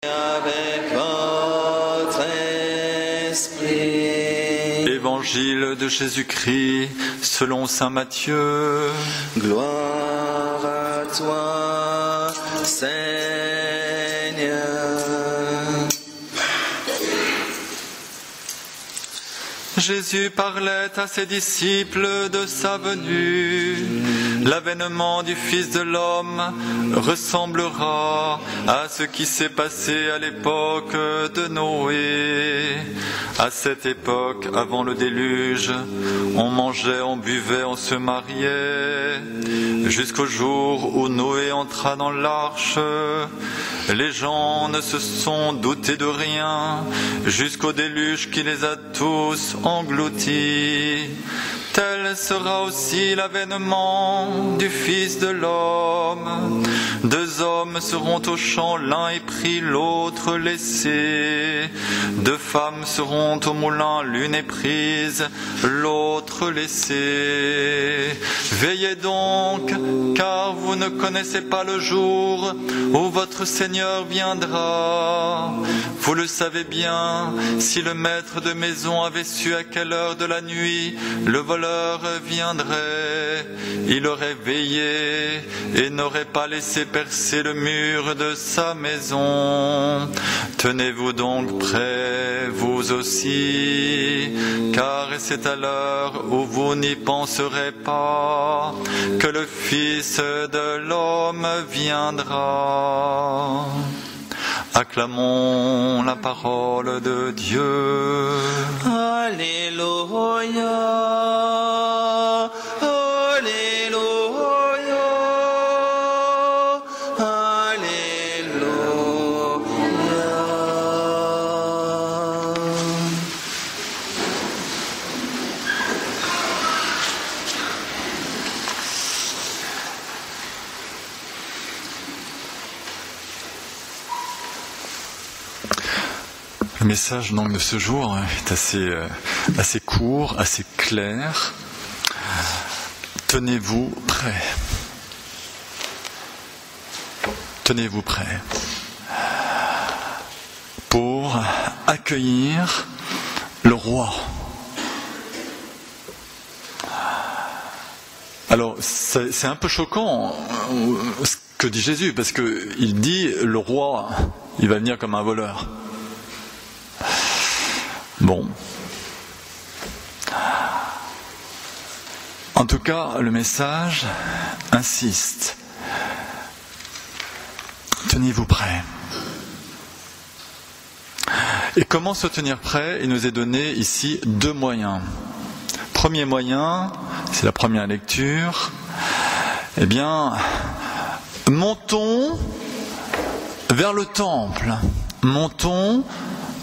avec votre esprit. Évangile de Jésus-Christ selon saint Matthieu. Gloire à toi, Seigneur. Jésus parlait à ses disciples de sa venue. L'avènement du Fils de l'homme ressemblera à ce qui s'est passé à l'époque de Noé. À cette époque, avant le déluge, on mangeait, on buvait, on se mariait, jusqu'au jour où Noé entra dans l'arche. Les gens ne se sont doutés de rien, jusqu'au déluge qui les a tous engloutis. Tel sera aussi l'avènement du Fils de l'homme. 2 hommes seront au champ, l'un est pris, l'autre laissé. 2 femmes seront au moulin, l'une est prise, l'autre laissée. Veillez donc, car vous ne connaissez pas le jour où votre Seigneur viendra. Vous le savez bien, si le maître de maison avait su à quelle heure de la nuit le voleur viendrait, il aurait veillé et n'aurait pas laissé percer le mur de sa maison. Tenez-vous donc prêts, vous aussi, car c'est à l'heure où vous n'y penserez pas que le Fils de l'homme viendra. Acclamons la parole de Dieu. Alléluia, Alléluia, Alléluia. Le message donc de ce jour est assez court, assez clair. Tenez-vous prêts. Tenez-vous prêts pour accueillir le roi. Alors c'est un peu choquant ce que dit Jésus, parce qu'il dit le roi, il va venir comme un voleur. Bon. En tout cas, le message insiste. Tenez-vous prêts. Et comment se tenir prêt? Il nous est donné ici 2 moyens. Premier moyen, c'est la première lecture. Eh bien, montons vers le temple. Montons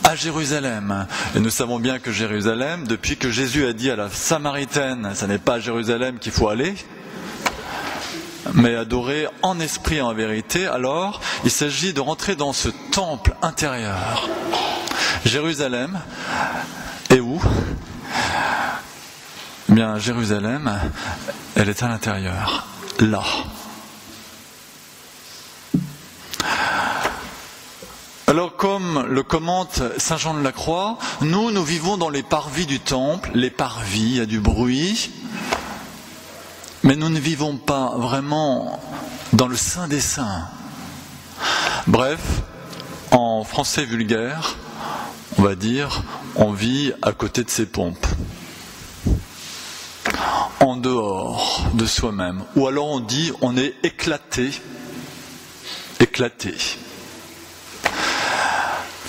à Jérusalem. Et nous savons bien que Jérusalem, depuis que Jésus a dit à la Samaritaine, ce n'est pas à Jérusalem qu'il faut aller, mais adorer en esprit et en vérité, alors il s'agit de rentrer dans ce temple intérieur. Jérusalem est où? Eh bien, Jérusalem, elle est à l'intérieur, là. Alors, comme le commente saint Jean de la Croix, nous vivons dans les parvis du temple. Les parvis, il y a du bruit, mais nous ne vivons pas vraiment dans le Saint des Saints. Bref, en français vulgaire, on va dire, on vit à côté de ses pompes, en dehors de soi-même. Ou alors on dit, on est éclaté.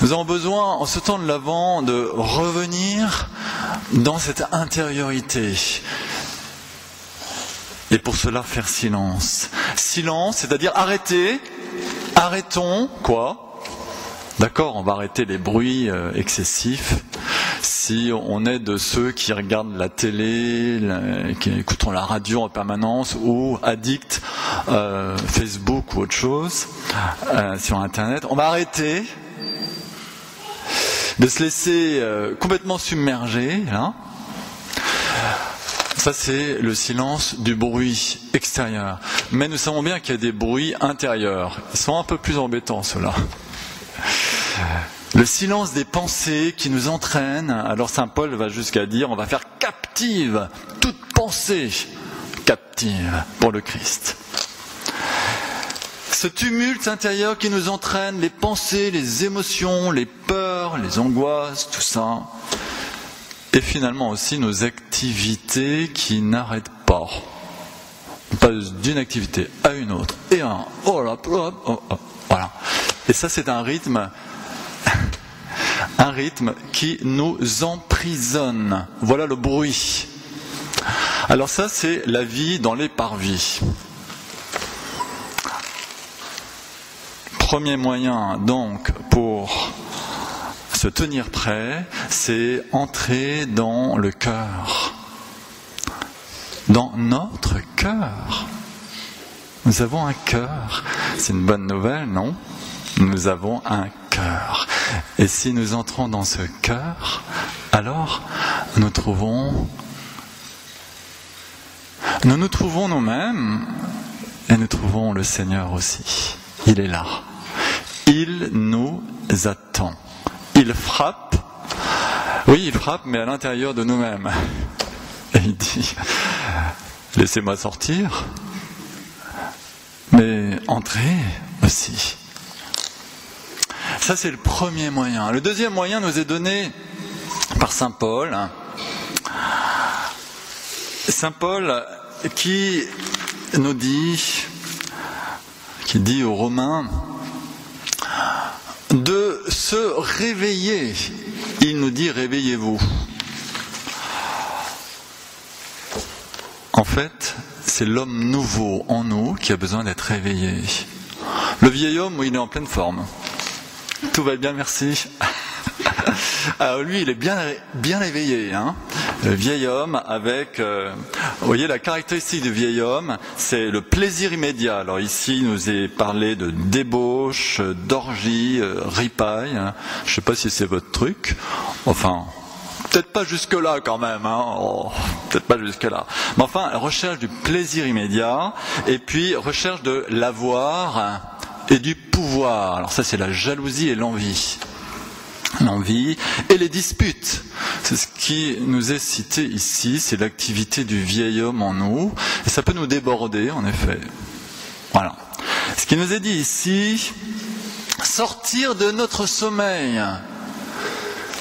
Nous avons besoin, en ce temps de l'Avent, de revenir dans cette intériorité. Et pour cela, faire silence. Silence, c'est-à-dire arrêter. Arrêtons, quoi? D'accord, on va arrêter les bruits excessifs. Si on est de ceux qui regardent la télé, qui écoutent la radio en permanence, ou addicts Facebook ou autre chose, sur Internet, on va arrêter de se laisser complètement submerger, là. Ça, c'est le silence du bruit extérieur. Mais nous savons bien qu'il y a des bruits intérieurs. Ils sont un peu plus embêtants, ceux-là. Le silence des pensées qui nous entraîne. Alors saint Paul va jusqu'à dire, on va faire captive toute pensée captive pour le Christ. Ce tumulte intérieur qui nous entraîne, les pensées, les émotions, les peurs, les angoisses, tout ça. Et finalement aussi nos activités qui n'arrêtent pas. On passe d'une activité à une autre, et voilà. Et ça, c'est un rythme qui nous emprisonne. Voilà le bruit. Alors ça, c'est la vie dans les parvis. Premier moyen, donc, pour se tenir prêt, c'est entrer dans le cœur. Dans notre cœur. Nous avons un cœur. C'est une bonne nouvelle, non ? Nous avons un cœur. Et si nous entrons dans ce cœur, alors nous trouvons nous-mêmes et nous trouvons le Seigneur aussi. Il est là. Il nous attend. Il frappe. Oui, il frappe, mais à l'intérieur de nous-mêmes. Et il dit, laissez-moi sortir, mais entrez aussi. Ça, c'est le premier moyen. Le deuxième moyen nous est donné par saint Paul. Saint Paul qui dit aux Romains de se réveiller. Il nous dit, réveillez-vous. En fait, c'est l'homme nouveau en nous qui a besoin d'être réveillé. Le vieil homme, il est en pleine forme. Tout va bien, merci. Alors lui, il est bien éveillé. Hein. Le vieil homme avec... vous voyez, la caractéristique du vieil homme, c'est le plaisir immédiat. Alors ici, il nous est parlé de débauche, d'orgie, ripaille. Hein. Je ne sais pas si c'est votre truc. Enfin... Peut-être pas jusque-là quand même, hein. Peut-être pas jusque-là. Mais enfin, recherche du plaisir immédiat, et puis recherche de l'avoir et du pouvoir. Alors ça, c'est la jalousie et l'envie. L'envie et les disputes. C'est ce qui nous est cité ici, c'est l'activité du vieil homme en nous, et ça peut nous déborder, en effet. Voilà. Ce qui nous est dit ici, sortir de notre sommeil.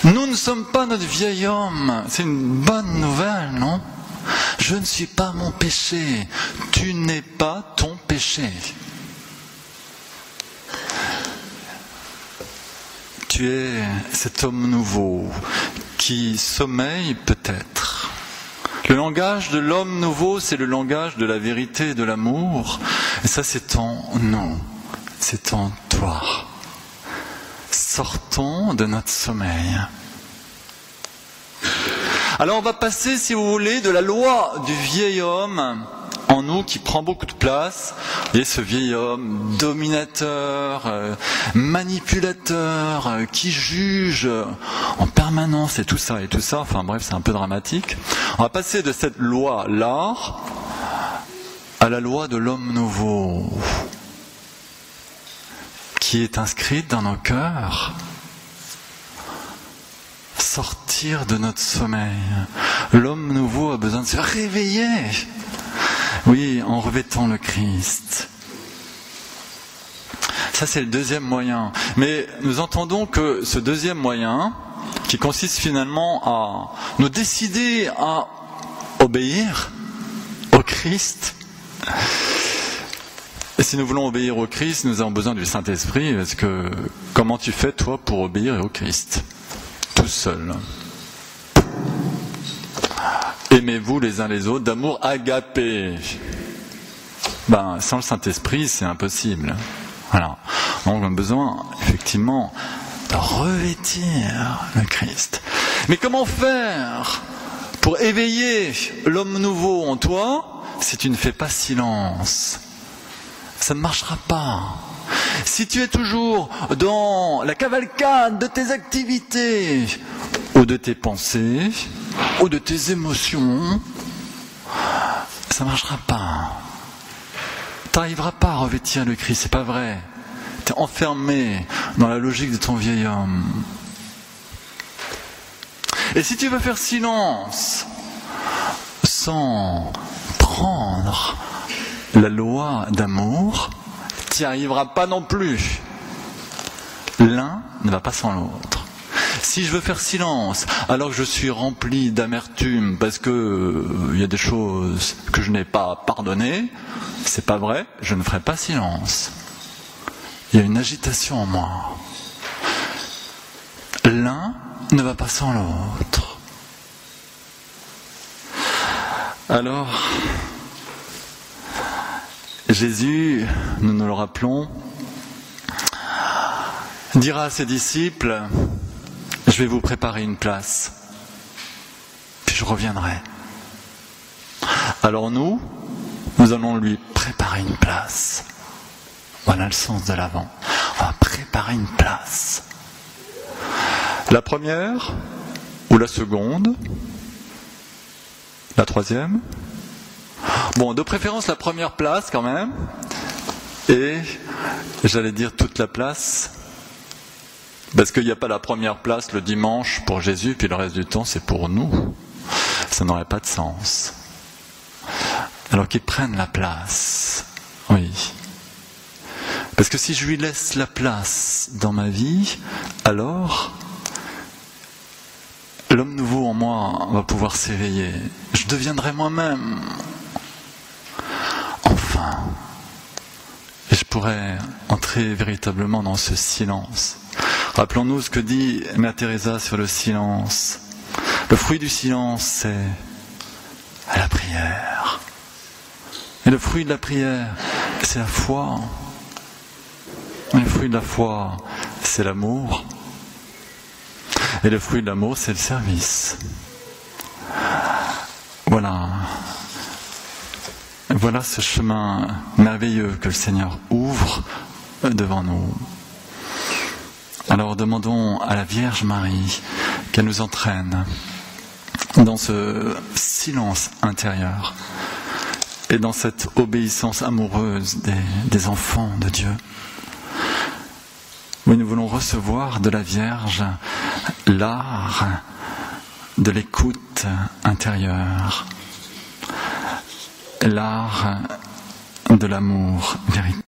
Nous ne sommes pas notre vieil homme. C'est une bonne nouvelle, non ? Je ne suis pas mon péché. Tu n'es pas ton péché. Tu es cet homme nouveau qui sommeille peut-être. Le langage de l'homme nouveau, c'est le langage de la vérité et de l'amour. Et ça, c'est en nous. C'est en toi. Sortons de notre sommeil. Alors on va passer, si vous voulez, de la loi du vieil homme en nous qui prend beaucoup de place. Vous voyez, ce vieil homme dominateur, manipulateur, qui juge en permanence et tout ça. Enfin bref, c'est un peu dramatique. On va passer de cette loi-là à la loi de l'homme nouveau, qui est inscrite dans nos cœurs. Sortir de notre sommeil. L'homme nouveau a besoin de se réveiller. Oui, en revêtant le Christ. Ça, c'est le deuxième moyen. Mais nous entendons que ce deuxième moyen, qui consiste finalement à nous décider à obéir au Christ. Et si nous voulons obéir au Christ, nous avons besoin du Saint-Esprit, parce que comment tu fais, toi, pour obéir au Christ ? Tout seul. Aimez-vous les uns les autres d'amour agapé. Sans le Saint-Esprit, c'est impossible. Voilà. Donc on a besoin, effectivement, de revêtir le Christ. Mais comment faire pour éveiller l'homme nouveau en toi si tu ne fais pas silence ? Ça ne marchera pas. Si tu es toujours dans la cavalcade de tes activités, ou de tes pensées, ou de tes émotions, ça ne marchera pas. Tu n'arriveras pas à revêtir le Christ, c'est pas vrai. Tu es enfermé dans la logique de ton vieil homme. Et si tu veux faire silence sans prendre la loi d'amour, tu n'y arriveras pas non plus. L'un ne va pas sans l'autre. Si je veux faire silence alors que je suis rempli d'amertume parce que y a des choses que je n'ai pas pardonnées, c'est pas vrai, je ne ferai pas silence. Il y a une agitation en moi. L'un ne va pas sans l'autre. Alors, Jésus, nous nous le rappelons, dira à ses disciples, je vais vous préparer une place, puis je reviendrai. Alors nous allons lui préparer une place. Voilà le sens de l'avant. On va préparer une place. La première ou la seconde? La troisième? Bon, de préférence la première place quand même. Et j'allais dire toute la place. Parce qu'il n'y a pas la première place le dimanche pour Jésus, puis le reste du temps c'est pour nous. Ça n'aurait pas de sens. Alors qu'il prenne la place. Oui. Parce que si je lui laisse la place dans ma vie, alors l'homme nouveau en moi va pouvoir s'éveiller. Je deviendrai moi-même. Enfin. Et je pourrai entrer véritablement dans ce silence. Rappelons-nous ce que dit Mère Teresa sur le silence. Le fruit du silence, c'est la prière. Et le fruit de la prière, c'est la foi. Et le fruit de la foi, c'est l'amour. Et le fruit de l'amour, c'est le service. Voilà. Voilà ce chemin merveilleux que le Seigneur ouvre devant nous. Alors demandons à la Vierge Marie qu'elle nous entraîne dans ce silence intérieur et dans cette obéissance amoureuse des enfants de Dieu. Oui, nous voulons recevoir de la Vierge l'art de l'écoute intérieure, l'art de l'amour véritable.